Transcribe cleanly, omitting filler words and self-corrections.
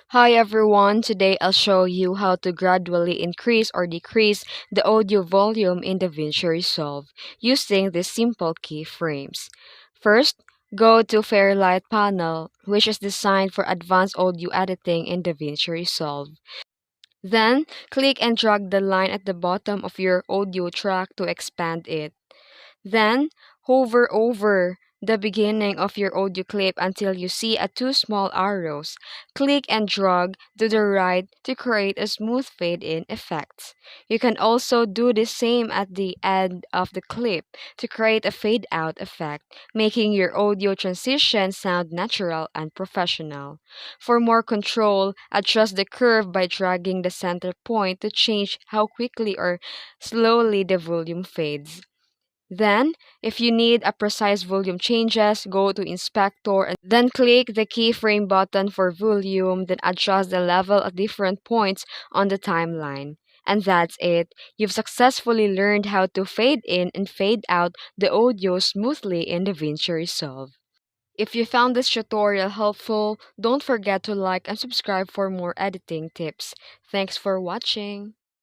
Hi everyone, today I'll show you how to gradually increase or decrease the audio volume in DaVinci Resolve using these simple keyframes. First, go to Fairlight panel, which is designed for advanced audio editing in DaVinci Resolve. Then, click and drag the line at the bottom of your audio track to expand it. Then, hover over the beginning of your audio clip until you see two small arrows. Click and drag to the right to create a smooth fade-in effect. You can also do the same at the end of the clip to create a fade-out effect, making your audio transition sound natural and professional. For more control, adjust the curve by dragging the center point to change how quickly or slowly the volume fades. Then, if you need a precise volume changes, go to Inspector and then click the keyframe button for volume, then adjust the level at different points on the timeline. And that's it. You've successfully learned how to fade in and fade out the audio smoothly in DaVinci Resolve. If you found this tutorial helpful, don't forget to like and subscribe for more editing tips. Thanks for watching.